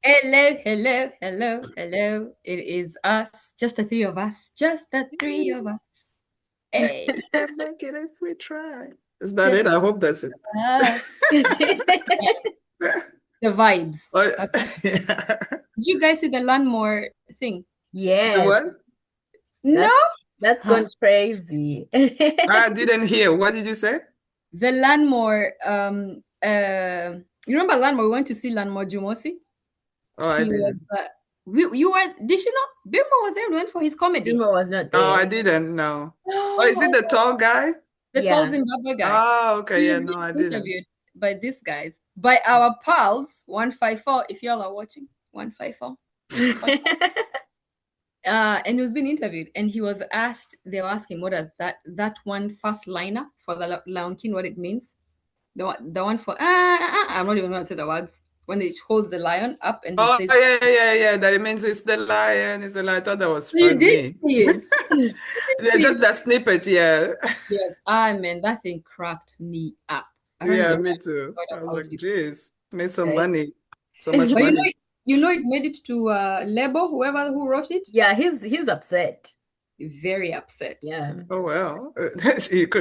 Hello, hello, hello, hello. It is us, just the three of us, just the three of us. Hey, Can't make it if we try. Is that just it? I hope that's it. us. The vibes. Oh, Okay. yeah. Did you guys see the Landmore thing? The Yes, what? No? that's that's Huh. gone crazy. I didn't hear. What did you say? The Landmore, you remember Landmore? We went to see Landmore Jumosi. Oh, I He was, didn't. you were, did you know? Bimbo was there, we went for his comedy. Dilma was not Oh, there. I didn't. No. Oh, is it No. the tall guy? The tall Yeah. Zimbabwe guy. Oh, okay. He Yeah, is no, being I didn't. interviewed by these guys, by our pals, 154. If y'all are watching, 154. And he was being interviewed, and he was asked. They were asking, "What does that one first liner for the Lion King? What it means? The one for I'm not even going to say the words when it holds the lion up and it Oh, says." yeah, yeah, yeah, yeah. That it means it's the lion. It's the lion. I thought that was You did funny. see it. You did Yeah, see just it. that snippet. Yeah. Yes, I mean that thing cracked me up. I don't Yeah, even know me too. what I was about like, it. geez, made some Right? money. So much But money. you know, it made it to label, whoever who wrote it. Yeah, he's upset. Very upset. Yeah. Oh, well.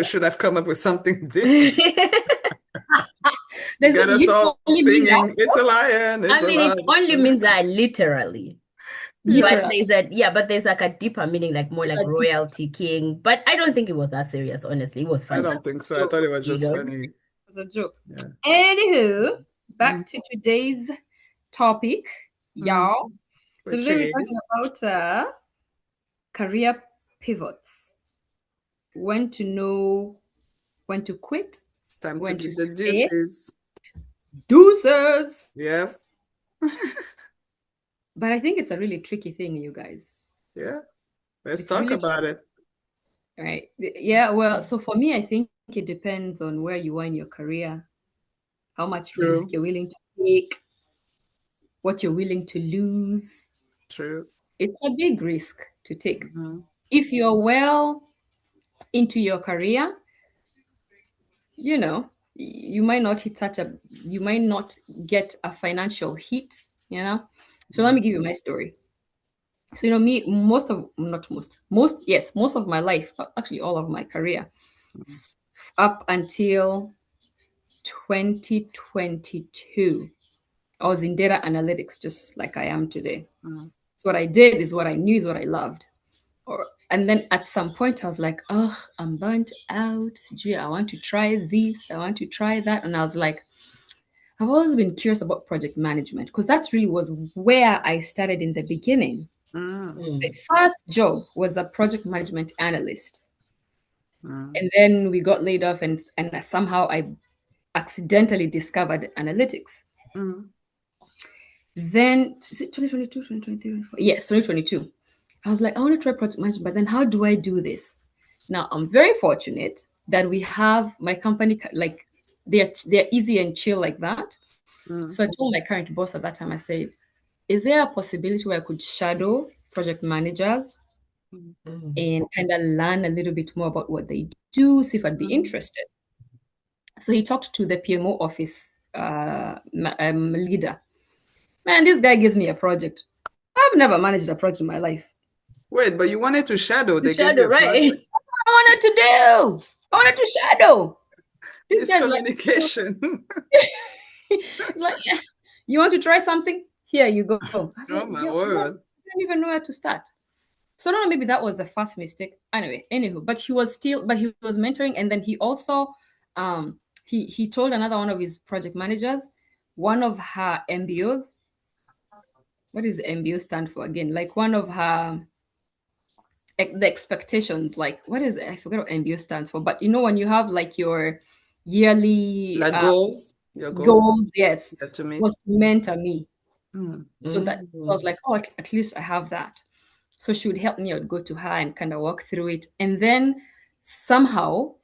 Should have come up with something different. Does it Get us all literally mean that? singing, it's a lion, it's I a mean, it only lion. means that literally. But Yeah, Literally. there's like a deeper meaning, like more like royalty king. But I don't think it was that serious, honestly. It was I funny, don't think so. I Joke, thought it was you just know? funny. it was a joke. Yeah. Anywho, Mm, back to today's topic, mm. y'all. So Which today we're talking is, about career pivots. When to know when to quit, it's time to when to give the stay. deuces. Deuces. Yeah, But I think it's a really tricky thing, you guys. yeah. Let's It's talk really about it. right. Yeah, well, so for me, I think it depends on where you are in your career, how much risk True, you're willing to take, what you're willing to lose. true. It's a big risk to take. Mhm. If you're well into your career, you know, you might not hit such a, you might not get a financial hit, you know. So let me give you my story. So, you know, me, most of my life, actually all of my career, up until 2022, I was in data analytics just like I am today. Mhm. So what I did is what I knew is what I loved. And then at some point I was like, oh, I'm burnt out. Gee, I want to try this. I want to try that. And I was like, I've always been curious about project management because that's really was where I started in the beginning. Mm, My Mm. first job was a project management analyst. mm, And then we got laid off and somehow I accidentally discovered analytics. mm, Then, is it 2022, 2023? Yes, 2022. I was like, I want to try project management, but then how do I do this? Now, I'm very fortunate that we have my company, like they're easy and chill like that. mm, So I told my current boss at that time, I said, is there a possibility where I could shadow project managers mm, Mm. and kind of learn a little bit more about what they do, see if I'd be mm. interested? So he talked to the PMO office leader. Man, this guy gives me a project. I've never managed a project in my life. Wait, but you wanted to shadow. The They gave you shadow, a right? project. I wanted to do. I wanted to shadow. This guy's like, Miscommunication. he's like, yeah, you want to try something? Here you go. I was Oh like, my yo, I word. don't even know where to start. So I don't know, maybe that was the first mistake. Anyway, anywho, but he was mentoring, and then he also, he told another one of his project managers, one of her MBOs. What does MBO stand for again? Like one of her the expectations, like what is it? I forget what MBO stands for, but you know when you have like your yearly Like goals, your goals. goals, yes, Yeah, to me. was to mentor me. Mm, So I was Mm. like, oh, at least I have that. So she would help me. I would go to her and kind of walk through it, and then somehow,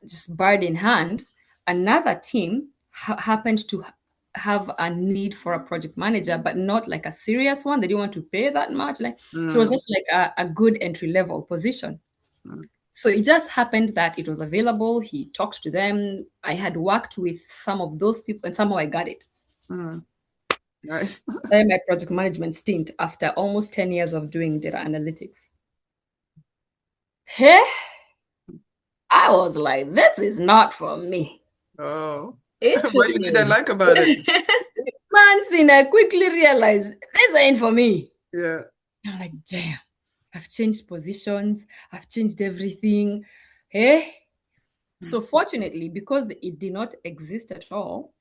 just bird in hand, another team happened to have a need for a project manager, but not like a serious one. They didn't want to pay that much. Like, so it was mm, just like a good entry level position. mm, So it just happened that it was available. He talked to them. I had worked with some of those people, and somehow I got it. mm. Nice. Started my project management stint after almost 10 years of doing data analytics. Hey, I was like, this is not for me. Oh. What you didn't Interesting. like about it? Months in, I quickly realized this ain't for me. Yeah. I'm like, damn, I've changed positions, I've changed everything. Hey. So fortunately, because it did not exist at all,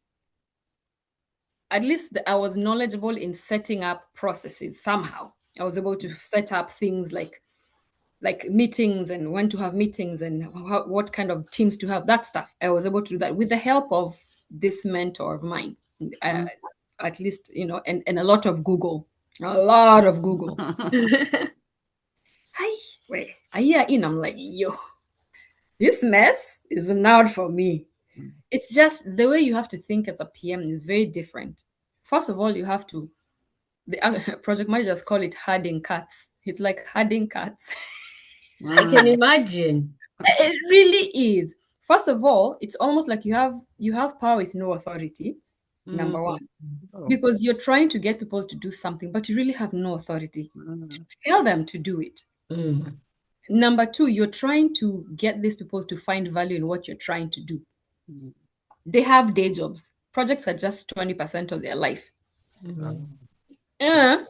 at least I was knowledgeable in setting up processes somehow. I was able to set up things like meetings and when to have meetings and what kind of teams to have, that stuff. I was able to do that with the help of this mentor of mine. At least, and a lot of Google. A lot of Google. A year in, I'm like, yo, this mess is not for me. It's just the way you have to think as a PM is very different. First of all, you have to, the project managers call it herding cats. It's like herding cats. I can imagine. It really is. First of all, it's almost like you have power with no authority. Number one, because you're trying to get people to do something, but you really have no authority to tell them to do it. Number two, you're trying to get these people to find value in what you're trying to do. They have day jobs. Projects are just 20% of their life. I'll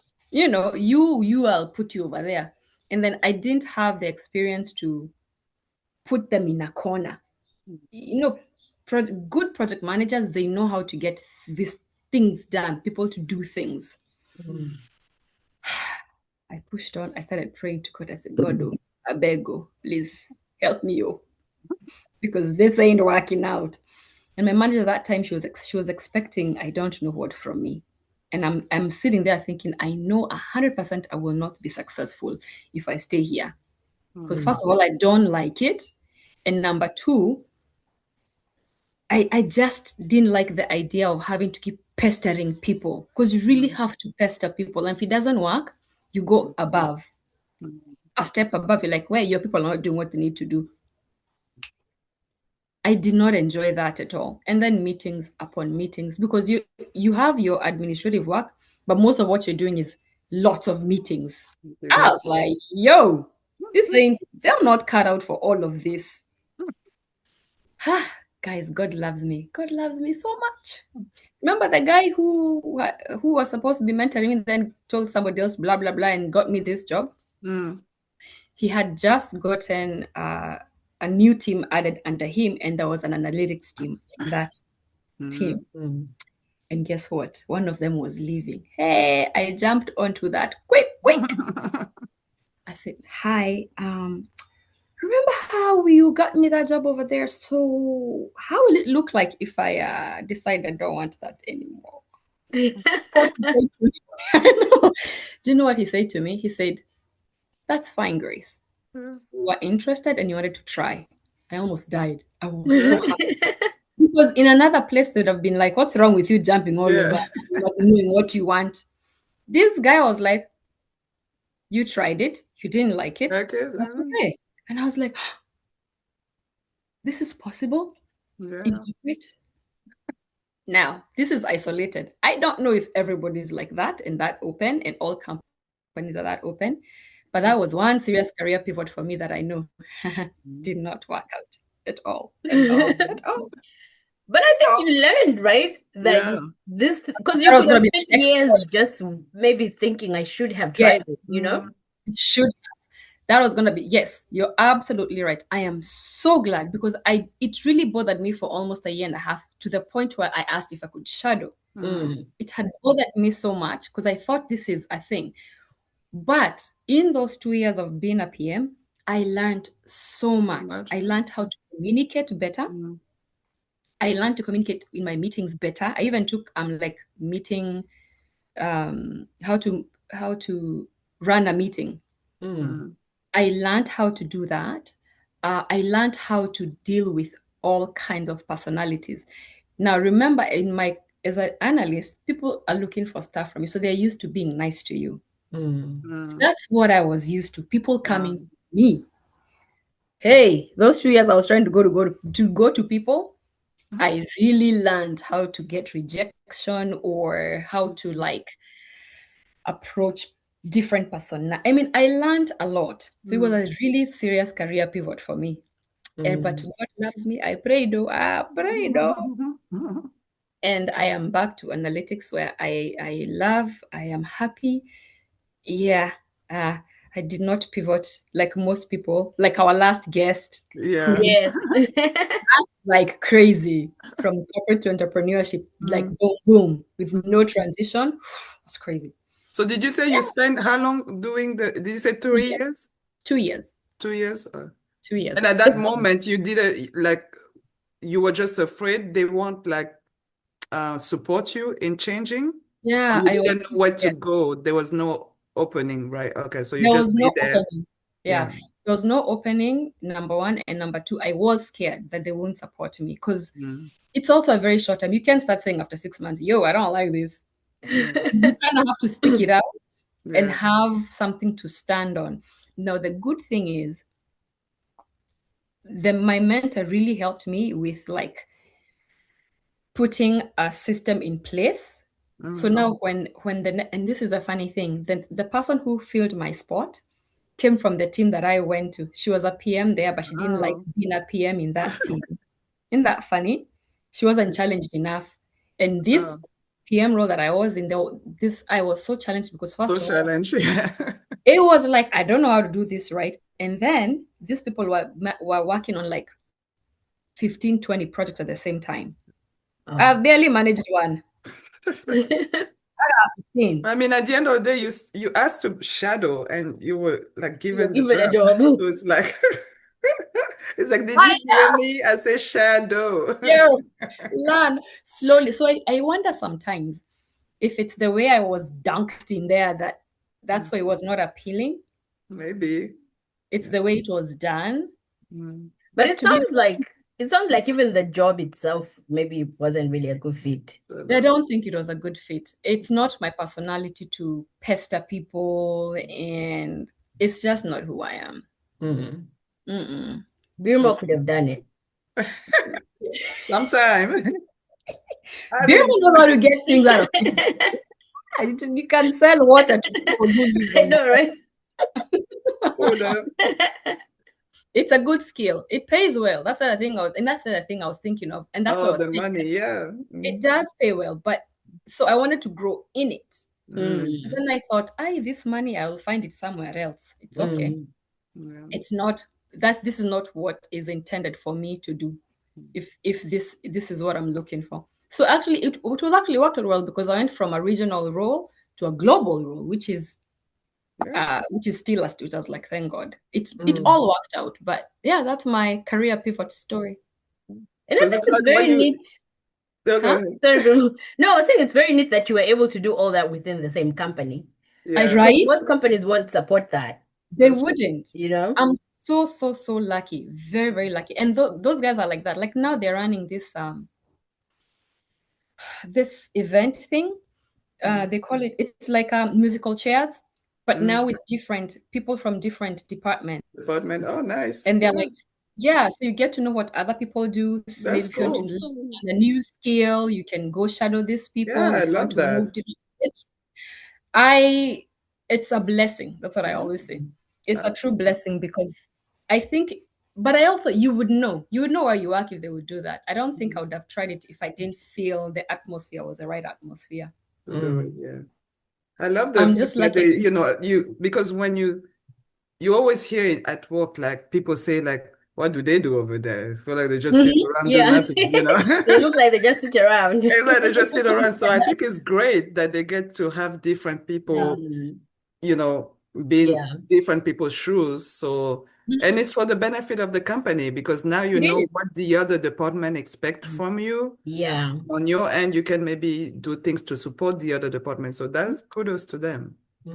put you over there. And then I didn't have the experience to put them in a corner. Good project managers, they know how to get these things done, people to do things. I pushed on. I started praying to God. I said, God, I beg you, please help me, because this ain't working out. And my manager at that time, she was expecting I don't know what from me. And I'm sitting there thinking, I know 100% I will not be successful if I stay here. Because first of all, I don't like it. And number two, I just didn't like the idea of having to keep pestering people, because you really have to pester people. And if it doesn't work, you go above. A step above, you're like, well, your people are not doing what they need to do. I did not enjoy that at all. And then meetings upon meetings, because you have your administrative work, but most of what you're doing is lots of meetings. I was like, yo, they're not cut out for all of this. Guys, God loves me. God loves me so much. Remember the guy who was supposed to be mentoring me, then told somebody else, blah, blah, blah, and got me this job? He had just gotten a new team added under him, and there was an analytics team in that team. And guess what? One of them was leaving. Hey, I jumped onto that quick. I said, hi, remember how you got me that job over there? So how will it look like if I decide I don't want that anymore? Do you know what he said to me? He said, that's fine, Grace. You were interested and you wanted to try. I almost died. I was so happy. Because in another place, they would have been like, what's wrong with you jumping all over, not knowing what you want? This guy was like, you tried it. You didn't like it. That's okay. And I was like, this is possible? Incorporate? Now, this is isolated. I don't know if everybody's like that and that open, and all companies are that open. But that was one serious career pivot for me that I know did not work out at all. But I think you learned, right? That this, because you could have spent years just maybe thinking I should have tried it, It should have. That was going to be, yes, you're absolutely right. I am so glad, because it really bothered me for almost a year and a half, to the point where I asked if I could shadow. It had bothered me so much because I thought this is a thing. But in those 2 years of being a PM, I learned so much. I learned how to communicate better. I learned to communicate in my meetings better. I even took meeting, how to run a meeting. I learned how to do that. I learned how to deal with all kinds of personalities. Now, remember, as an analyst, people are looking for stuff from you, so they're used to being nice to you. So that's what I was used to. People coming to me. Hey, those 2 years I was trying to go to people. I really learned how to get rejection or how to like approach different person. I mean, I learned a lot. So it was a really serious career pivot for me. And but God loves me. I prayed, oh, I prayed, oh. And I am back to analytics where I love, I am happy. Yeah. I did not pivot like most people, like our last guest, Yeah. Yes. like crazy from corporate to entrepreneurship, like boom, boom, with no transition. It's crazy. So did you say you spent how long doing did you say 3 years? 2 years. 2 years? 2 years. And at that moment you did like you were just afraid they won't like support you in changing? Yeah, You I was didn't know where to scared. go. There was no opening, right? Okay, so you There just was no stayed there. opening. Yeah, Yeah. there was no opening, number one. And number two, I was scared that they won't support me because it's also a very short time. You can't start saying after 6 months, yo, I don't like this. Yeah. You kind of have to stick it out and Yeah. have something to stand on. Now, the good thing is my mentor really helped me with like putting a system in place. So now when and this is a funny thing, the person who filled my spot came from the team that I went to. She was a PM there, but she didn't like Oh. being a PM in that team. Isn't that funny? She wasn't challenged enough. And this Oh. PM role that I was in, I was so challenged because So first of all, challenge, yeah. it was like I don't know how to do this right. And then these people were working on like 15, 20 projects at the same time. I've barely managed one. I mean, at the end of the day, you asked to shadow, and you were like given the Even a job. job. So it's like, it's like, did you hear me? I say shadow. Yeah, learn slowly. So I wonder sometimes if it's the way I was dunked in there that's why it was not appealing. Maybe. It's the way it was done. But But to be it sounds like even the job itself maybe wasn't really a good fit. I don't think it was a good fit. It's not my personality to pester people, and it's just not who I am. Birmo could have done it. Sometime. Birmo knows how to get things out of people. You can sell water to people who live I know, right? It's a good skill. It pays well. That's the other thing I was thinking of. And that's what the money, yeah. It does pay well, but so I wanted to grow in it. Then I thought, this money, I will find it somewhere else. It's okay. It's not this is not what is intended for me to do. If this is what I'm looking for. So actually it was actually worked out well because I went from a regional role to a global role, which is still a state. I was like, thank God. It all worked out. But yeah, that's my career pivot story. And I think it's very neat. Huh? No, I was saying it's very neat that you were able to do all that within the same company. Yeah. Right? Most companies won't support that. They wouldn't. You know? I'm so lucky. Very, very lucky. And those guys are like that. Like now they're running this this event thing. They call it's like musical chairs, but now with different people from different departments. Oh, nice. And they're like, so you get to know what other people do. That's maybe if you want to learn a new skill, you can go shadow these people. Yeah, I love that. It's a blessing. That's what I always say. It's a true blessing because I think, but I also, you would know where you work if they would do that. I don't think I would have tried it if I didn't feel the atmosphere was the right atmosphere. Yeah. I love the I'm just like, because when you always hear it at work, like people say like, what do they do over there? I feel like they just sit around do nothing, They look like they just sit around. It's like they just sit around. So I think it's great that they get to have different people, being different people's shoes. So, and it's for the benefit of the company because now you know what the other department expect from you. Yeah. On your end, you can maybe do things to support the other department. So that's kudos to them.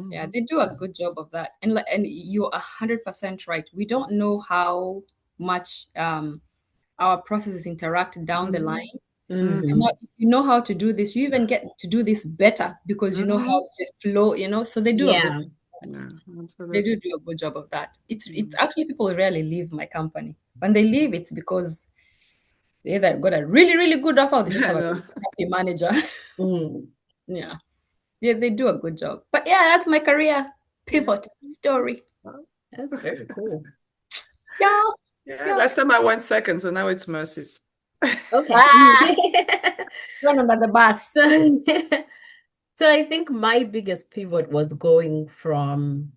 Yeah, they do a good job of that. And you're 100% right. We don't know how much our processes interact down the line. You know how to do this. You even get to do this better because you know how the flow, so they do a good job. They do a good job of that. It's actually people rarely leave my company. When they leave, it's because They either got a really, really good offer or they just have a happy manager. Yeah. Yeah, they do a good job. But yeah, that's my career pivot story. That's very cool. Yeah. Yeah, last time I went second, so now it's Mercy's. Okay. Run under the bus. So I think my biggest pivot was going from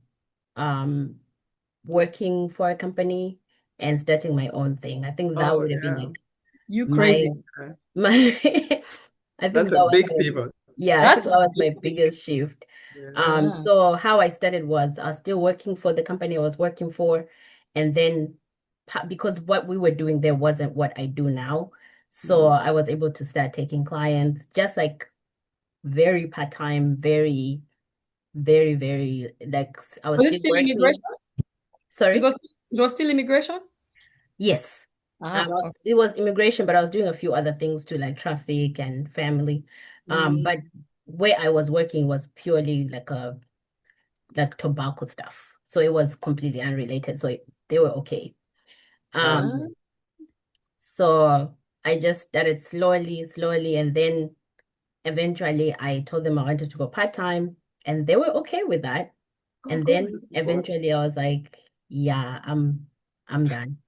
working for a company and starting my own thing. I think that would have been like you crazy. My I think that's a big pivot. Yeah, I think that was my biggest shift. Yeah. So how I started was I was still working for the company I was working for, and then because what we were doing there wasn't what I do now, so I was able to start taking clients just like very part-time, very, very, very like I was still working. Immigration? Sorry? It was still immigration? Yes. It was immigration, but I was doing a few other things too, like traffic and family. But where I was working was purely like tobacco stuff. So it was completely unrelated. So they were okay. So I just started slowly, and then eventually I told them I wanted to go part-time, and they were okay with that. And then eventually I was like, yeah, I'm done.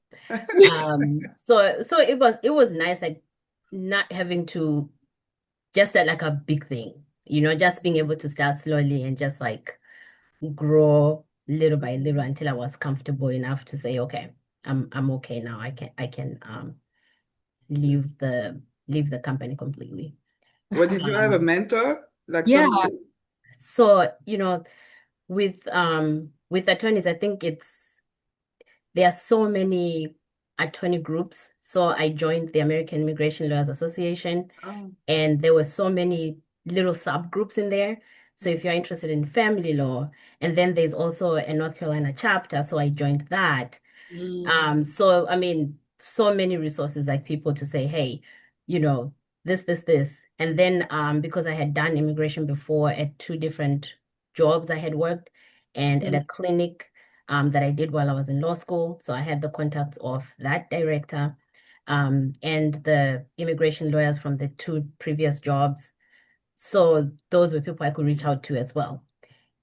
So it was nice, like not having to just set like a big thing, just being able to start slowly and just like grow little by little until I was comfortable enough to say, okay, I'm okay now. I can leave the company completely. Well, did you have a mentor? Like yeah. So, with attorneys, I think there are so many attorney groups. So I joined the American Immigration Lawyers Association, and there were so many little subgroups in there. So if you're interested in family law, and then there's also a North Carolina chapter, so I joined that. So I mean, so many resources, like people to say, hey, this. And then because I had done immigration before at 2 different jobs I had worked, and at a clinic that I did while I was in law school. So I had the contacts of that director and the immigration lawyers from the 2 previous jobs. So those were people I could reach out to as well.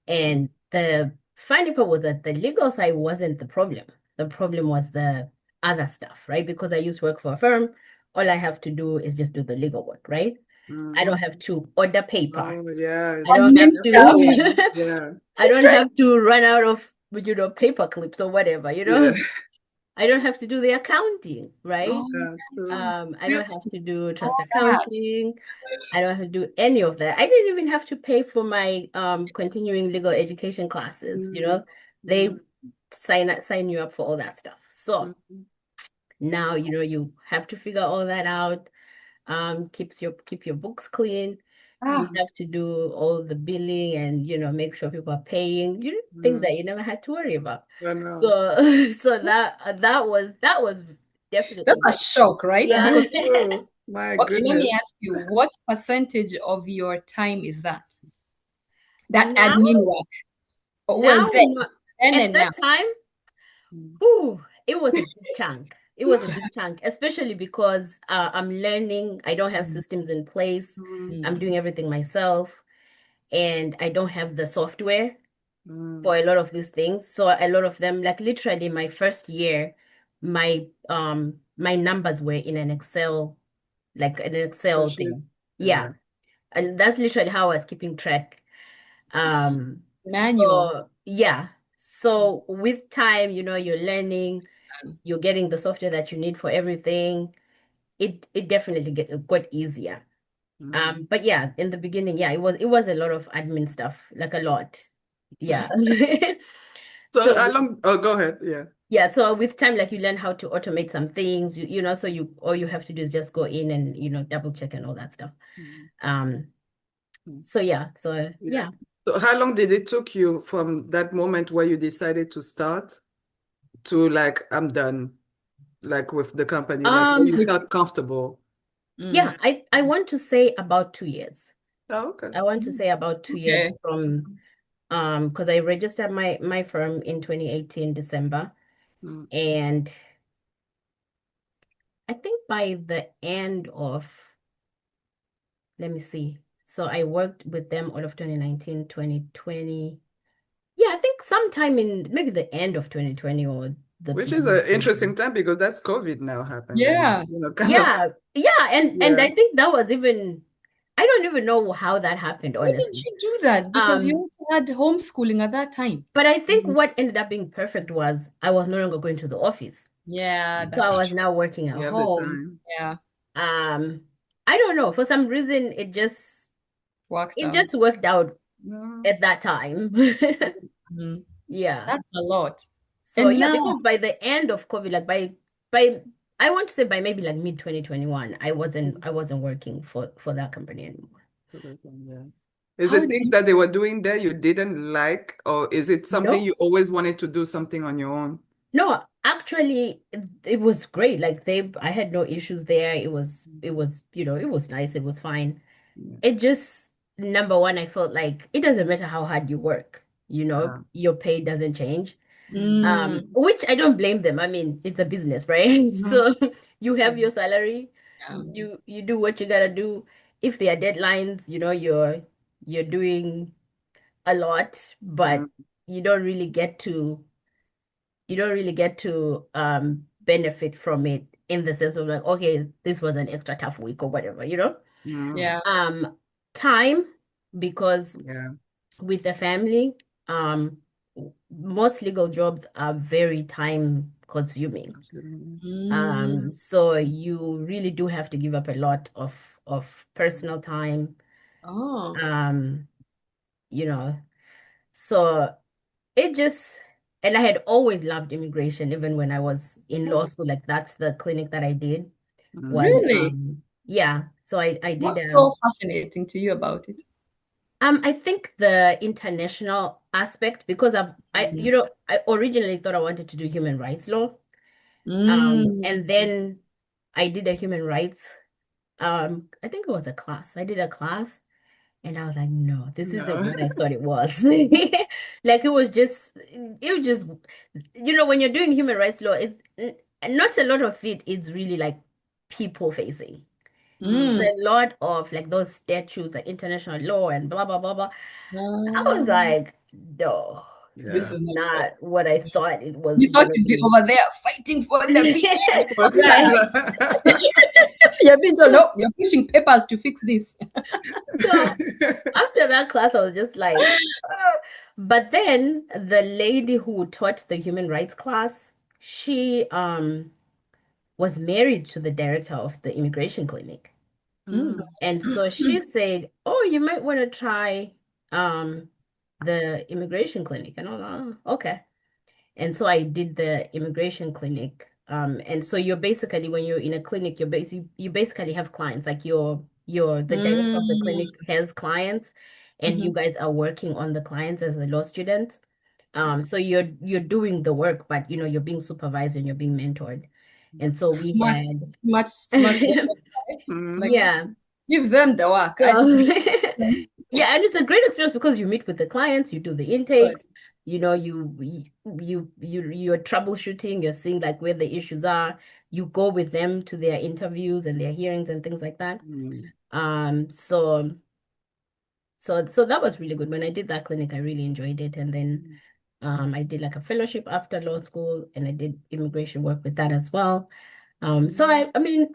And the funny part was that the legal side wasn't the problem. The problem was the other stuff, right? Because I used to work for a firm, all I have to do is just do the legal work, right? I don't have to order paper. I don't have to I don't have to run out of paper clips or whatever, I don't have to do the accounting, right? I don't have to do trust accounting. I don't have to do any of that. I didn't even have to pay for my continuing legal education classes, They sign you up for all that stuff. So now, you have to figure all that out. Keep your books clean. You have to do all the billing and make sure people are paying, things that you never had to worry about. So that was definitely, that's a shock, right? Yeah. Because my goodness. Let me ask you, what percentage of your time is that admin work? At that time, it was a big chunk. It was a big chunk, especially because I'm learning. I don't have systems in place. I'm doing everything myself, and I don't have the software for a lot of these things. So a lot of them, like literally my first year, my numbers were in an Excel, like an Excel thing. Yeah. And that's literally how I was keeping track. Manual. So yeah. So with time, you're learning, you're getting the software that you need for everything. It definitely got easier. But yeah, in the beginning, yeah, it was a lot of admin stuff, like a lot. Yeah. So how long? Oh, go ahead. Yeah. Yeah. So with time, like you learn how to automate some things, so all you have to do is just go in and, double check and all that stuff. So yeah. So yeah. So how long did it took you from that moment where you decided to start to like, I'm done, like with the company, like when you felt comfortable? Yeah, I want to say about 2 years. Oh, okay. I want to say about 2 years from because I registered my firm in 2018 December, and I think by the end of, let me see. So I worked with them all of 2019, 2020. Yeah, I think sometime in maybe the end of 2020 or the Which is beginning an of 2020. interesting time because that's COVID now happened and Yeah. kind of Yeah, yeah, and yeah. I think that was even, I don't even know how that happened, Why did honestly. you do that? Because you also had homeschooling at that time. But I think what ended up being perfect was I was no longer going to the office. Yeah, So I that's was true. now working at You have the home. time. Yeah, I don't know, for some reason worked it out. just worked out No. at that time. Mhm. Yeah. That's a lot. So And yeah, now, because by the end of COVID, like by I want to say by maybe like mid 2021, I wasn't working for that company anymore. Yeah. Is how it do things you that they were doing there you didn't like, or is it something No, you always wanted to do something on your own? no, actually it was great. Like I had no issues there. It was nice, it was fine. Yeah. It just, number one, I felt like it doesn't matter how hard you work, Ah. your pay doesn't change. Mm, Which I don't blame them. I mean, it's a business, right? Mhm. So you have your salary, yeah. you do what you gotta do. If there are deadlines, you're doing a lot, but Mhm. you don't really get to benefit from it in the sense of like, okay, this was an extra tough week or whatever. Mhm. Yeah. Time, because Yeah. with the family, um, most legal jobs are very time consuming. Absolutely. Mm, So you really do have to give up a lot of personal time. oh. Um, you know, so it just, and I had always loved immigration, even when I was in law school. Like that's the clinic that I did was, Mhm. Really? yeah. So I did, What's so fascinating to you about it? I think the international aspect, because Mhm. I originally thought I wanted to do human rights law. Mm, And then I did a human rights, I think it was a class. I did a class and I was like, no, this isn't No. what I thought it was. Like it was just, when you're doing human rights law, it's not a lot of it is really like people facing. Mm. mm. A lot of like those statutes, like international law and blah blah blah blah. I was Um, like, no, this Yeah. is not what I thought it you was thought gonna you'd be be. over there fighting for the people. Right. You're being told, no, you're pushing papers to fix this. So after that class, I was just like, but then the lady who taught the human rights class, she was married to the director of the immigration clinic. Mm. And so she said, oh, you might want to try um the immigration clinic. And I was like, oh, okay. And so I did the immigration clinic. And so you're basically, when you're in a clinic, you basically have clients. Like the director of the Mm. clinic has clients, and you Mhm. guys are working on the clients as a law student. So you're doing the work, but you're being supervised and you're being mentored. And so we Smart, had much smart. Like, Mhm. yeah. give them the work. I So just yeah, and it's a great experience because you meet with the clients, you do the good. intakes, you're troubleshooting, you're seeing like where the issues are. You go with them to their interviews and their hearings and things like that. Mhm. So that was really good. When I did that clinic, I really enjoyed it. And then I did like a fellowship after law school, and I did immigration work with that as well. So I mean,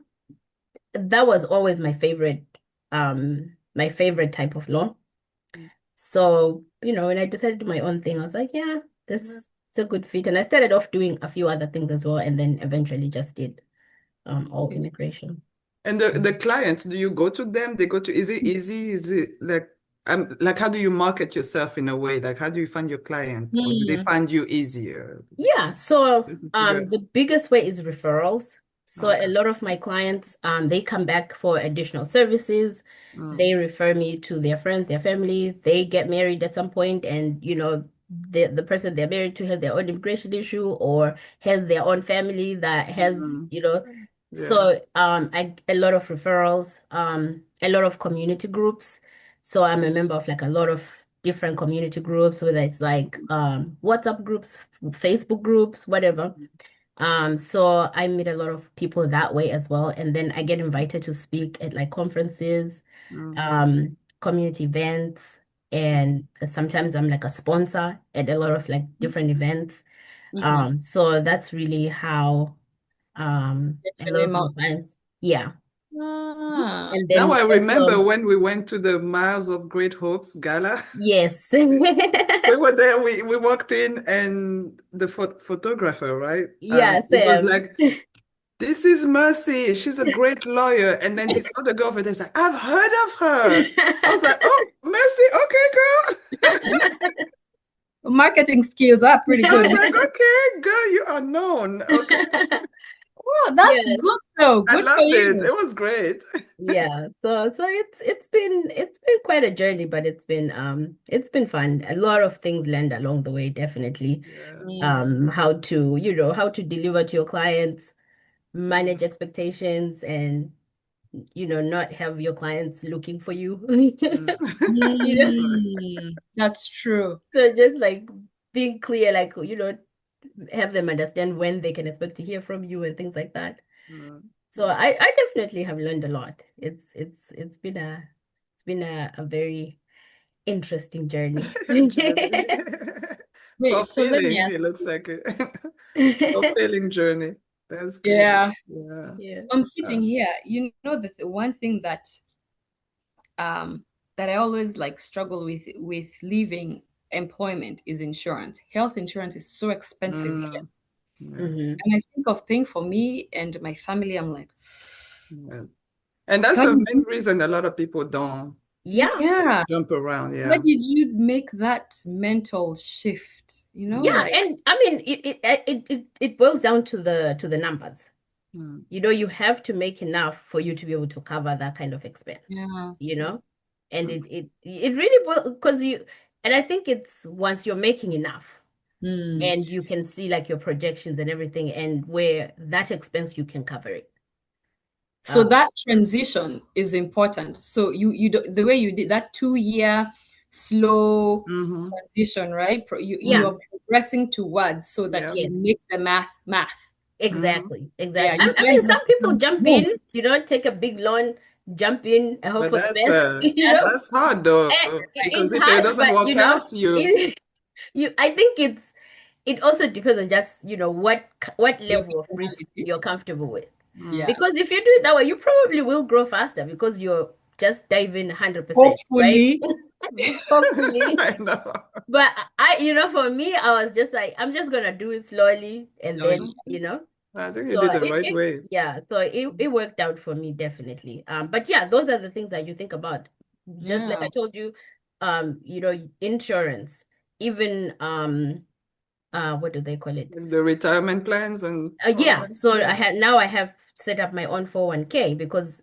that was always my favorite type of law. So, when I decided to do my own thing, I was like, yeah, this is a good fit. And I started off doing a few other things as well, and then eventually just did all immigration. And the clients, do you go to them? They go to, is it easy? Is it like how do you market yourself in a way? Like how do you find your client? Or do they Mm. find you easier? Yeah, so Yeah. the biggest way is referrals. So a Okay. lot of my clients, they come back for additional services. Mm. They refer me to their friends, their family. They get married at some point, and the person they're married to has their own immigration issue or has their own family that has, Mm. Yeah. so a lot of referrals, a lot of community groups. So I'm a member of like a lot of different community groups, whether it's like WhatsApp groups, Facebook groups, whatever. So I meet a lot of people that way as well. And then I get invited to speak at like conferences, community events, and sometimes I'm like a sponsor at a lot of like different events. So that's really how a lot of my clients, yeah. And Now then I also, remember when we went to the Miles of Great Hopes gala. yes. We were there, we walked in and the photographer, right? Yeah, It was Sam. like, this is Mercy. She's a great lawyer. And then this other girl over there's like, I've heard of her. I was like, oh, Mercy, okay, girl. Marketing skills are pretty I was good. like, okay, girl, you are known. Okay. Oh, that's Yes. good though. I Good for loved it. you. It was great. Yeah. So it's been quite a journey, but it's been fun. A lot of things learned along the way, definitely. Yeah. How to, how to deliver to your clients, manage expectations, and not have your clients looking for you. You know, That's true. so just like being clear, like, have them understand when they can expect to hear from you and things like that. So I definitely have learned a lot. It's been a very interesting journey. Wait, so let me fulfilling. ask. It looks like a fulfilling journey. That's good. Yeah. Yeah. Yeah. So I'm sitting here. You know, the one thing that I always like struggle with leaving employment is insurance. Health insurance is so expensive here. Yeah. Mhm. And I think of paying for me and my family. I'm like, Yeah. And that's how the did main reason a lot of people don't Yeah. yeah, jump around. how Yeah. did you make that mental shift? Yeah, Like, and I mean it boils down to the numbers. Mm. You have to make enough for you to be able to cover that kind of expense, yeah. and it really because and I think it's once you're making enough Mm. and you can see like your projections and everything and where that expense you can cover it. So that transition is important. So the way you did that 2 year slow transition, right? You Yeah. you're progressing towards so that Yeah. you Yes. make the math. Exactly. Yeah, Exactly. you I can't mean, just some people jump boom. in, take a big loan, jump in, and hope But for the best, that's hard though, And because it's if it hard, doesn't but work out, I think it also depends on just, what Your level of risk personality. you're comfortable with. Yeah. Because if you do it that way, you probably will grow faster because you're just diving 100%, right? Hopefully. Hopefully. I know. But for me, I was just like, I'm just gonna do it slowly, and then, I think you so did the right way. so it worked out for me definitely. But yeah, those are the things that you think about. Just like Yeah. I told you, insurance, even what do they call it? The retirement plans and all Yeah. that. So Yeah. I have set up my own 401k because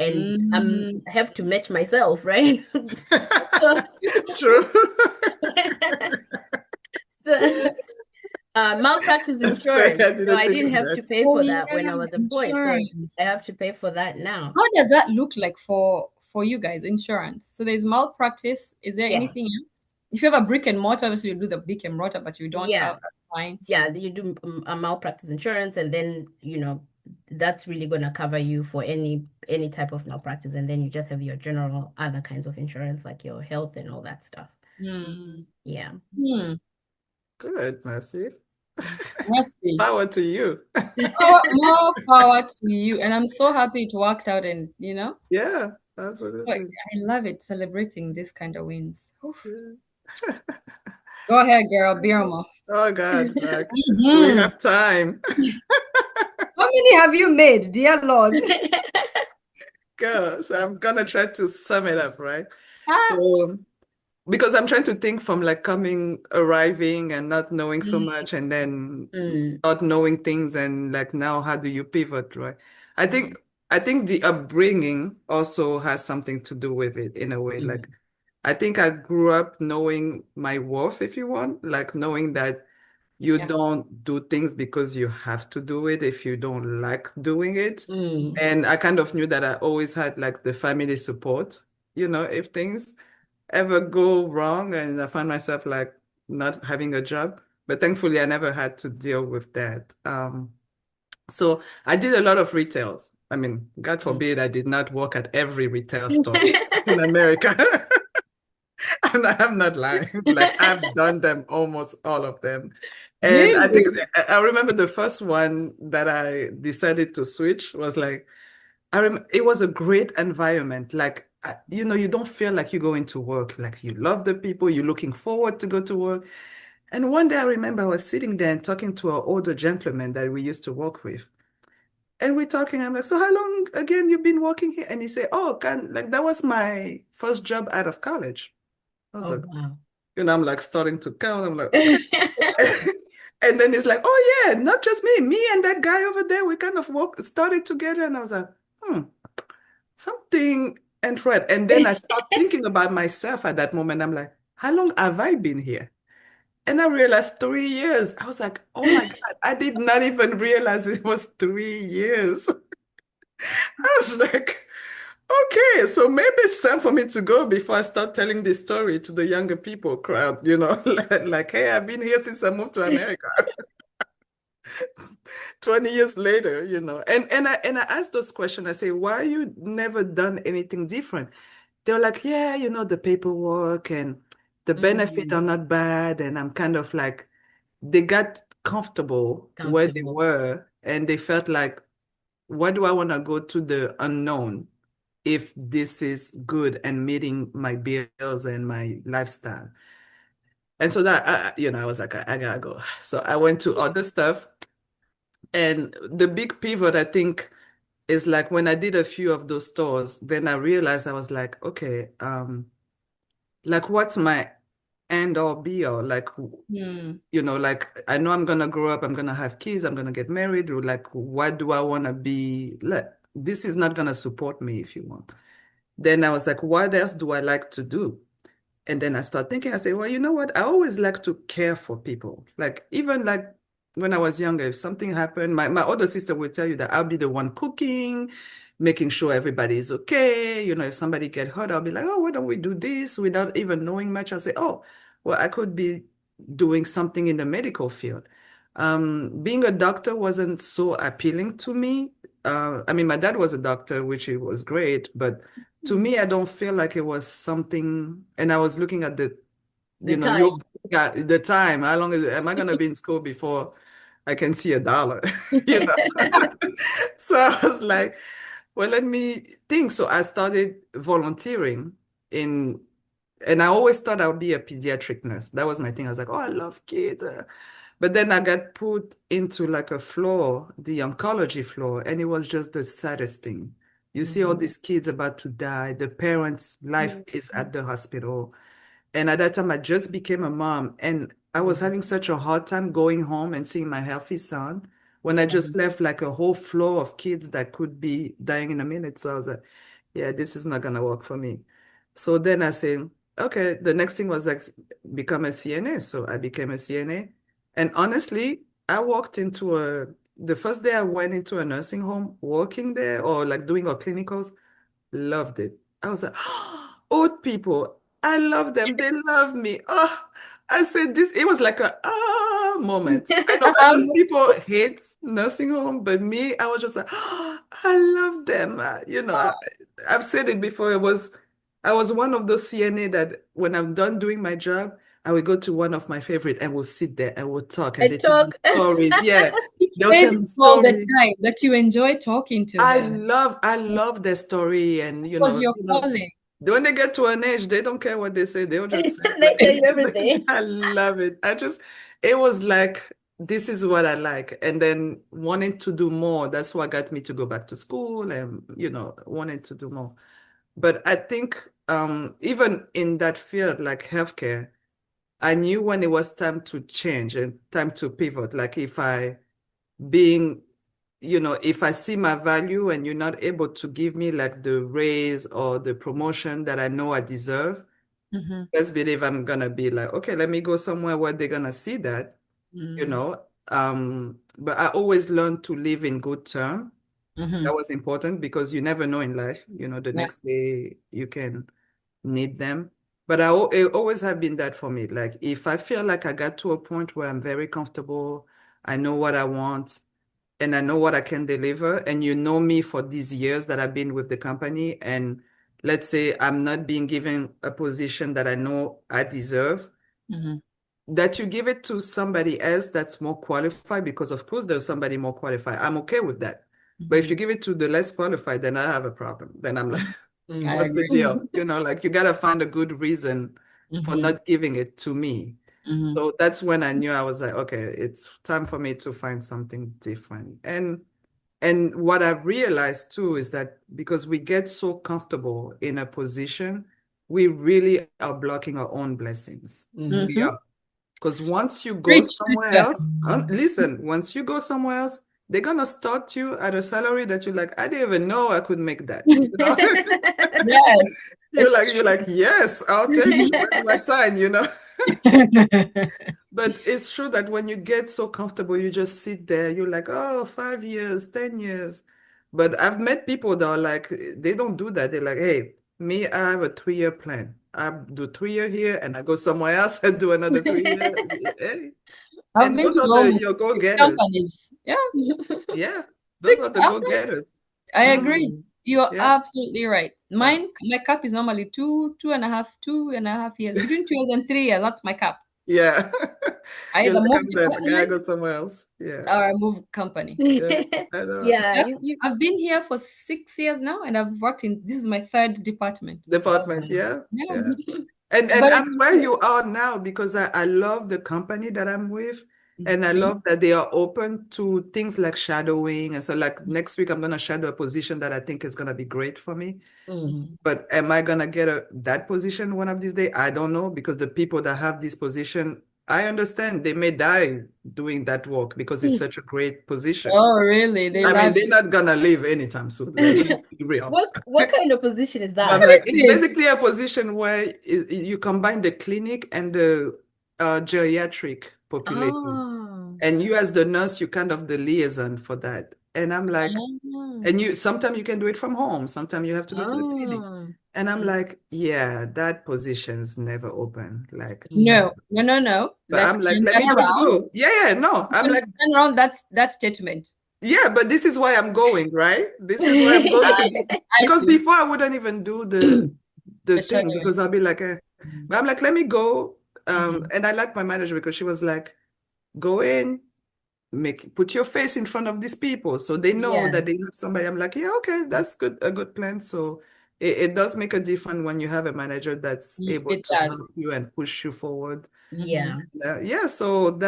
and I have to match myself, right? So, True. so malpractice That's fair. insurance. I So didn't I think didn't of have to that. pay Oh for that when yeah, I was employed. So insurance. I have to pay for that now. How does that look like for you guys, insurance? So there's malpractice. Is there Yeah. anything else? If you have a brick and mortar, obviously you do the brick and mortar, but you don't Yeah. have that fine. Yeah, you do a malpractice insurance, and then that's really going to cover you for any type of malpractice, and then you just have your general other kinds of insurance like your health and all that stuff. Yeah. Good, Mercy. Mercy. Power to you. More power to you. And I'm so happy it worked out and Yeah, so absolutely. I love it, celebrating this kind of wins. Oof. Yeah. Go ahead, girl, Birma. Oh God, like, do we have time? How many have you made, dear Lord? Girl, so I'm gonna try to sum it up, right? So, because I'm trying to think from like arriving and not knowing so much, and then not knowing things, and like now, how do you pivot, right? I think the upbringing also has something to do with it in a way. Like, I think I grew up knowing my worth, if you want, like knowing that you don't do things because you have to do it if you don't like doing it. And I kind of knew that I always had like the family support, if things ever go wrong and I find myself like not having a job, but thankfully I never had to deal with that. So I did a lot of retails. I mean, God forbid I did not work at every retail store in America. I'm not lying. Like I've done them, almost all of them. And I think Really? I remember the first one that I decided to switch was like, it was a great environment. Like, you don't feel like you're going to work. Like you love the people, you're looking forward to go to work. And one day I remember I was sitting there and talking to an older gentleman that we used to work with. And we're talking, I'm like, so how long again you've been working here? And he said, oh, like that was my first job out of college. I was Oh, like, wow. I'm like starting to count. I'm like, okay. And then it's like, oh yeah, not just me and that guy over there, we kind of started together. And I was like, something and right. And then I start thinking about myself at that moment. I'm like, how long have I been here? And I realized 3 years. I was like, oh my God, I did not even realize it was 3 years. I was like, okay, so maybe it's time for me to go before I start telling this story to the younger people crowd, like, hey, I've been here since I moved to America. 20 years later, and I asked those questions. I say, why you never done anything different? They're like, yeah, the paperwork and the benefit are not bad. And I'm kind of like, they got comfortable where they were and they felt like, why do I want to go to the unknown if this is good and meeting my bills and my lifestyle? And so that, I was like, I gotta go. So I went to other stuff. And the big pivot, I think, is like when I did a few of those stores, then I realized I was like, okay, like what's my end all be all? Like, like I know I'm gonna grow up, I'm gonna have kids, I'm gonna get married, or like what do I wanna be? Like, this is not gonna support me if you want. Then I was like, what else do I like to do? And then I start thinking, I say, well, you know what? I always like to care for people. Like even like when I was younger, if something happened, my older sister would tell you that I'll be the one cooking, making sure everybody is okay. If somebody get hurt, I'll be like, oh, why don't we do this without even knowing much? I'll say, oh, well, I could be doing something in the medical field. Being a doctor wasn't so appealing to me. I mean, my dad was a doctor, which it was great, but to me, I don't feel like it was something. And I was looking at time. the time. How long am I gonna be in school before I can see a dollar? So I was like, well, let me think. So I started volunteering in, and I always thought I would be a pediatric nurse. That was my thing. I was like, oh, I love kids. But then I got put into like a floor, the oncology floor, and it was just the saddest thing. You see all these kids about to die, the parents' life is at the hospital. And at that time, I just became a mom, and I was having such a hard time going home and seeing my healthy son when I just left like a whole floor of kids that could be dying in a minute. So I was like, yeah, this is not gonna work for me. So then I said, okay, the next thing was like become a CNA. So I became a CNA. And honestly, I walked into the first day I went into a nursing home, working there or like doing our clinicals, loved it. I was like, old people, I love them. They love me. Oh, I said this, it was like a moment. I know a lot of people hate nursing home, but me, I was just like, I love them. I've said it before. I was one of those CNA that when I'm done doing my job, I will go to one of my favorite and we'll sit there and we'll talk and I they tell me talk. stories. Yeah, they'll tell me All the stories. time that you enjoy talking to them. I love their story, and Was your calling. when they get to an age, they don't care what they say. They'll just say They tell you like, everything. I love it. It was like, this is what I like. And then wanting to do more, that's what got me to go back to school and, wanting to do more. But I think even in that field, like healthcare, I knew when it was time to change and time to pivot. Like being if I see my value and you're not able to give me like the raise or the promotion that I know I deserve, best believe I'm gonna be like, okay, let me go somewhere where they're gonna see that, you know. But I always learned to live in good term. That was important because you never know in life, the Yeah. next day you can need them. But it always have been that for me. Like if I feel like I got to a point where I'm very comfortable, I know what I want, and I know what I can deliver, and you know me for these years that I've been with the company, and let's say I'm not being given a position that I know I deserve, that you give it to somebody else that's more qualified, because of course there's somebody more qualified. I'm okay with that. But if you give it to the less qualified, then I have a problem. Then I'm like, what's the deal? You know, like you gotta find a good reason for not giving it to me. So that's when I knew I was like, okay, it's time for me to find something different. And what I've realized too is that because we get so comfortable in a position, we really are blocking our own blessings. We are. Because once you go Preach, somewhere sister. else, listen, once you go somewhere else, they're gonna start you at a salary that you're like, I didn't even know I could make that. You know? Yes. You're like, yes, I'll take it. Where do I sign? You know? But it's true that when you get so comfortable, you just sit there, you're like, oh, 5 years, 10 years. But I've met people that are like, they don't do that. They're like, hey, me, I have a 3-year plan. I do 3 year here and I go somewhere else and do another 3 year. Hey. I've And been those to are almost your 6 go-getters. companies. Yeah. Yeah, those are the I've go-getters. I agree. You're Yeah, absolutely right. yeah. My cap is normally 2.5 years. Between 2 years and 3 years, that's my cap. Yeah. I You're either like, move I'm done. I gotta department go somewhere else. Yeah. or I move company. Yeah. I know. Yeah, Just I've been here for 6 years now, and I've worked in this is my third department. Department, yeah. Yeah. Yeah. And But I'm where you are now because I love the company that I'm with. And I love that they are open to things like shadowing. And so like next week, I'm gonna shadow a position that I think is gonna be great for me. But am I gonna get that position one of these days? I don't know, because the people that have this position, I understand they may die doing that work because it's such a great position. oh, really? They I mean, love they're it. not gonna leave anytime soon. Let's be real. what kind of position is But that? like, it's Yes. basically a position where you combine the clinic and the geriatric population. Oh. And you as the nurse, you kind of the liaison for that. And I'm like, and you sometimes you can do it from home, sometimes you have to go to the clinic. Oh. And I'm like, yeah, that position's never open. Like, No. No. but Let's I'm like, turn let that me just around. go. Yeah, no. I'm like, Turn around that statement. yeah, but this is why I'm going, right? This is why I'm going to this. I Because see. before I wouldn't even do the The thing, shadowing. because I'll be like, but I'm like, let me go. And I like my manager because she was like, go in, put your face in front of these people so they know Yeah. that they have somebody. I'm like, yeah, okay, that's good, a good plan. So it does make a difference when you have a manager that's able It to does. help you and push you forward. Yeah. Yeah, so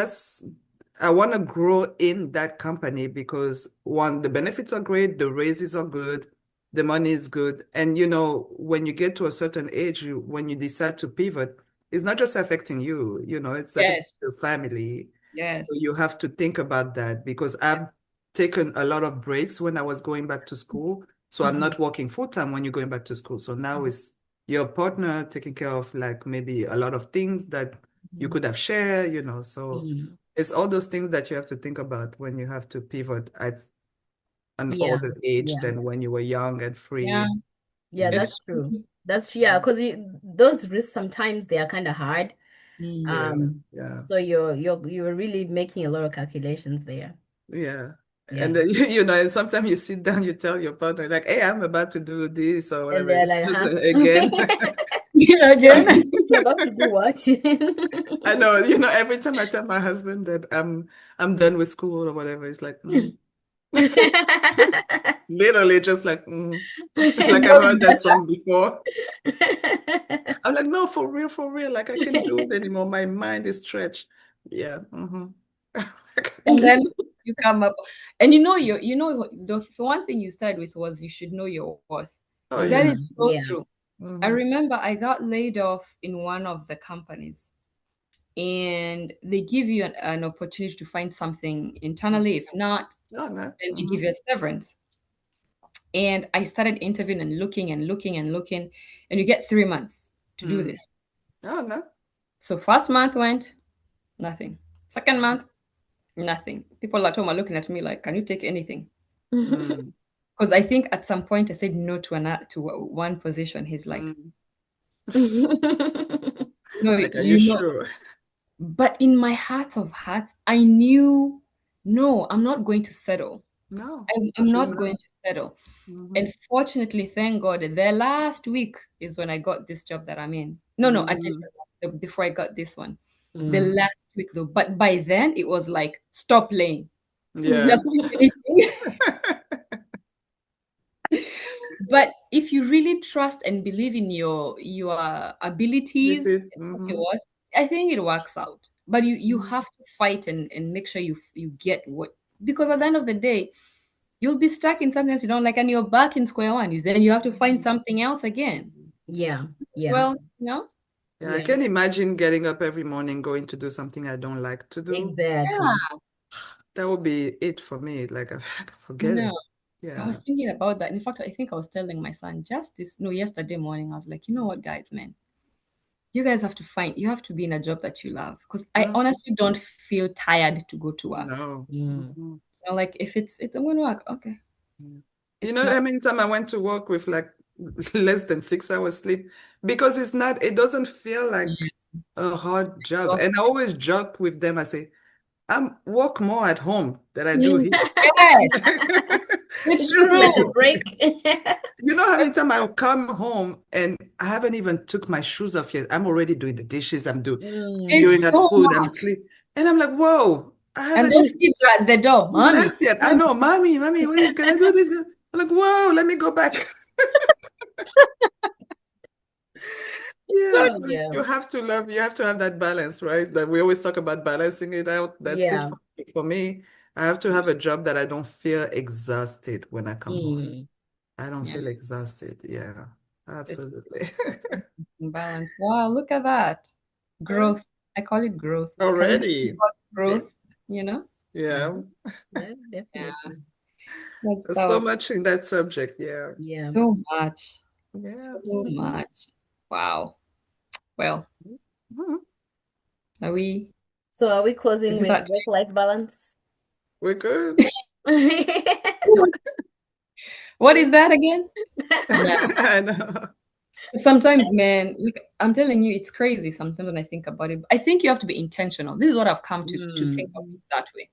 I want to grow in that company because one, the benefits are great, the raises are good, the money is good. And you know, when you get to a certain age, when you decide to pivot, it's not just affecting you, it's affecting Yes. your family. Yes. So you have to think about that because I've taken a lot of breaks when I was going back to school. So I'm not working full time when you're going back to school. So now it's your partner taking care of like maybe a lot of things that you could have shared, so it's all those things that you have to think about when you have to pivot at an Yeah. older age Yeah. than when you were young and Yeah. free. Yeah, It's that's true. That's true. Yeah, because those risks sometimes they are kind of hard. Yeah, yeah, So you're really making a lot of calculations there. yeah. Yeah. And then, and sometimes you sit down, you tell your partner, like, hey, I'm about to do this or And whatever. they're It's like, just huh? again. again. You're about to do what? I know, every time I tell my husband that I'm done with school or whatever, it's like, literally just like, like I heard that song before. I'm like, no, for real, like I can't do it anymore. My mind is stretched. Yeah. And then you come up, and the one thing you started with was you should know your worth. Oh That yeah. is so Yeah. true. I Mhm. remember I got laid off in one of the companies, and they give you an opportunity to find something internally. If not, Oh, no. then they give you a severance. And I started interviewing and looking and looking and looking, and you get 3 months to do this. Oh, no. So first month went, nothing. Second month, nothing. People at home are looking at me like, can you take anything? Mm. Because I think at some point I said no to one position. He's like, No, Like, are you you know, sure? but in my heart of hearts, I knew, no, I'm not going to settle. No, I'm should not going not. to settle. Mm-hmm. And fortunately, thank God, the last week is when I got this job that I'm in. No, a Mm-hmm. different one before I got this one. The Mm. last week though. But by then it was like, stop playing. Yeah. Just anything. But if you really trust and believe in your abilities You did. and what you Mm-hmm. want, I think it works out. But you Mm-hmm. have to fight and make sure you get what, because at the end of the day, you'll be stuck in something that you don't like and you're back in square one. Then you have to find something else again. Yeah. Yeah. Well, no. Yeah, I Yeah. can imagine getting up every morning going to do something I don't like to do. Exactly. Yeah. That would be it for me. Like, forget No. it. I Yeah. was thinking about that. In fact, I think I was telling my son yesterday morning, I was like, you know what, guys, man, you guys have to be in a job that you love. Because I Mm. honestly don't feel tired to go to work. No. Mm. Mhm. Like if I'm going to work, okay. You It's know, not. how many times I went to work with like less than 6 hours sleep because it doesn't feel like a hard job. And I always joke with them. I say, I work more at home than I do here. Yes, it's It's just like a true. break. You know how many times I'll come home and I haven't even took my shoes off yet. I'm already doing the dishes. I'm figuring It's out so food. I'm much. clean. And I'm like, whoa, I And haven't then even kids are at the door. Mommy, relaxed yet. I know, mommy, can I do this? I'm like, whoa, let me go back. Yeah, so so Yeah. you have to have that balance, right? That we always talk about balancing it out. That's it Yeah. for me. I have to have a job that I don't feel exhausted when I come home. Mm. I don't yeah, feel exhausted. Yeah, it's absolutely. balance. Wow, look at that. Yeah, Growth. I call it growth. Can we talk already. about growth? You know? Yeah, Yeah, Yeah. definitely. there's That so was much in that subject. Yeah, Yeah. so much. yeah. So much. Wow. Well, Mhm. are we So are we closing is it with that work-life balance? We're good. what is that again? Yeah. I know. Sometimes, man, like I'm telling you, it's crazy sometimes when I think about it. I think you have to be intentional. This is what I've come to think of it that way.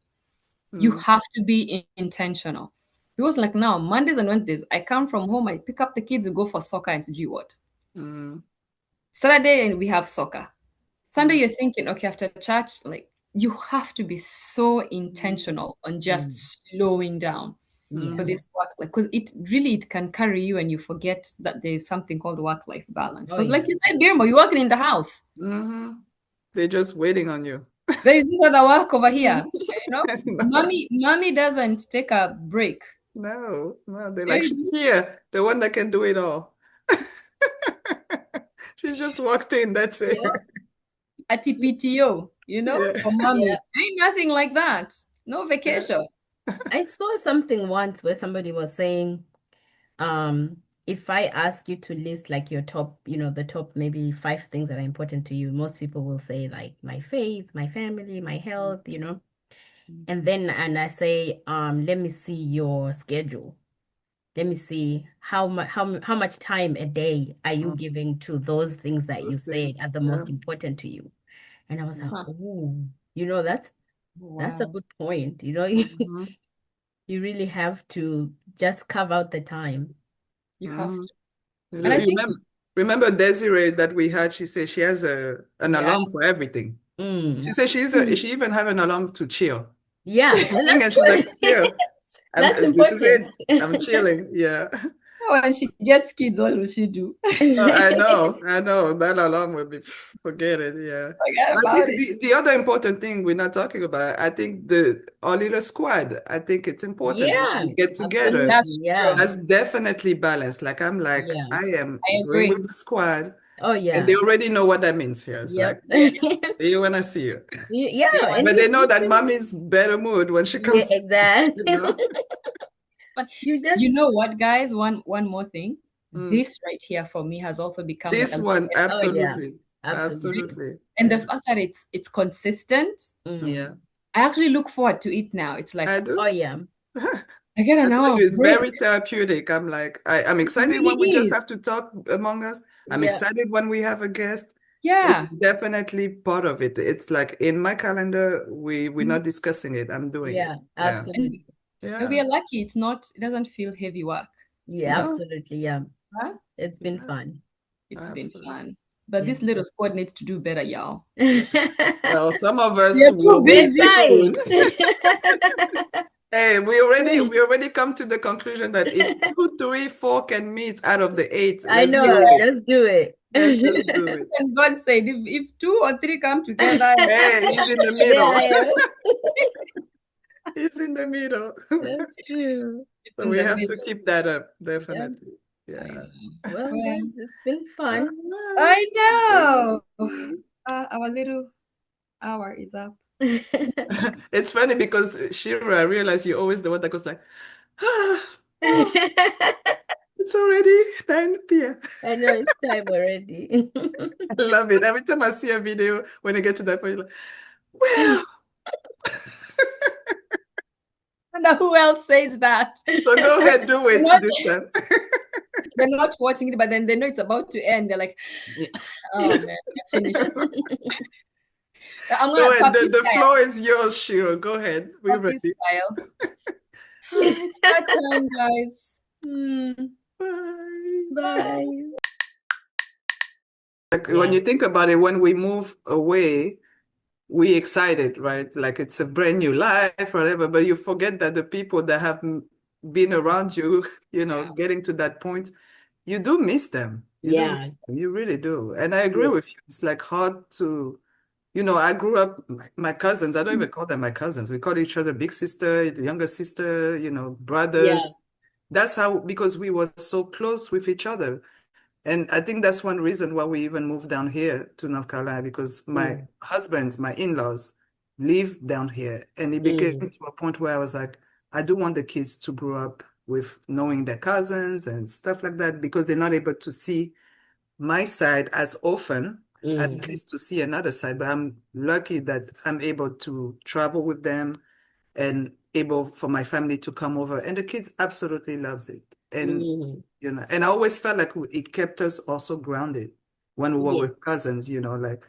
You Mm, have to be intentional. Because like now, Mondays and Wednesdays, I come from home, I pick up the kids, we go for soccer and to do what? mm, Saturday and we have soccer. Sunday, mm, you're thinking, okay, after church, like you have to be so intentional on just Mm. slowing down Yeah. for mm. this work, like because it can carry you and you forget that there's something called work-life balance. Oh, Because yeah. like you said, Birmo, you're working in the house. Mhm. They're just waiting on you. There is this other work over here. No, Mommy doesn't take a break. no, no. They're There like, is she's here, the one that can do it all. She just walked in, that's it. Yeah. a TPTO, Yeah. for mommy. Yeah. Ain't nothing like that. No vacation. I saw something once where somebody was saying, if I ask you to list like your top, the top maybe 5 things that are important to you, most people will say like my faith, my family, my health. And I say, let me see your schedule. Let me see how much time a day are you Mm, giving to those things that you those said things. are the Yeah. most important to you. And I was like, Mm. Huh. oh, that's a Wow. good point. Mhm. You really have to just carve out the time. You have Mhm. to. And I You think, remember Desiree that we had? She said she has an yeah, alarm for everything. She Mm. said she even have an alarm to chill. Yeah, and And that's she's like, good. chill. That's This is important. it. I'm chilling. Yeah. when she gets kids, what will she do? I know. That alarm will be, forget it. Yeah. Forget I think about it. the other important thing we're not talking about, I think our little squad, I think it's important when Yeah, we get together. absolutely. That's Yeah. true. That's definitely balanced. Like I'm like, Yeah. I am I going agree. with the squad, Oh, and they yeah. already know what that means here. It's like, Yep. Yeah. see you when I see you. Yeah, See you and on. But they know that mommy's better mood when she yeah, comes, exactly. you know? But You you just know what, guys? One more thing. Mm. This right here for me has also become like This a one, Oh, yeah, absolutely. absolutely. Absolutely. and the Yeah. fact that it's consistent. Yeah. Mm. I actually look forward to it now. It's like, I Oh, do. yeah. I get an I tell hour you, it's break. very therapeutic. I'm like, I'm It excited when really we just is. have to talk among us. I'm Yeah. excited when we have a guest. Yeah. It's definitely part of it. It's like in my calendar, we're Mhm. not discussing it. I'm doing it. Yeah, Yeah. absolutely. And we Yeah. are lucky it doesn't feel heavy work. Yeah, No. absolutely. Yeah. Huh? It's been Yeah. fun. It's been Absolutely. fun. But Yeah. this little squad needs to do better, y'all. Well, some of us We are too will wait busy. soon. Hey, we already come to the conclusion that if 2, 3, 4 can meet out of the 8, I let's know, do it. just do it. Let's just do it. And God said, if 2 or 3 come together, Hey, he's in the There middle. I am. He's in the middle. That's true. it's So in we the have to middle. keep that up, Yeah. definitely. I Yeah. know. Well, Well, guys, it's been fun. I know. Our little hour is up. It's funny because Shira, I realize you're always the one that goes like, ah, oh, it's already 9 p.m. I know it's time already. I love it. Every time I see a video, when I get to that point, you're like, well, I know who else says that. so go ahead, do it Not- this time. They're not watching it, but then they know it's about to end. They're like, Yeah. oh man, I finished. I'm Go gonna ahead. puppy The style. floor is yours, Shiro. Go ahead. We're Puppy ready. style. It's that time, guys. Bye. Bye. Like when you think about it, when we move away, we excited, right? Like it's a brand new life, whatever, but you forget that the people that have been around you, getting to that point, you do miss them. You do, Yeah. you really do. And I agree with you. It's like hard to, I grew up, my cousins, I don't even call them my cousins. We call each other big sister, younger sister, brothers. Yeah. That's how, because we were so close with each other. And I think that's one reason why we even moved down here to North Carolina, because my husband, my in-laws live down here. And it became to a point where I was like, I do want the kids to grow up with knowing their cousins and stuff like that, because they're not able to see my side as often, at least to see another side. But I'm lucky that I'm able to travel with them and able for my family to come over. And the kids absolutely loves it. And and I always felt like it kept us also grounded when we were with cousins, like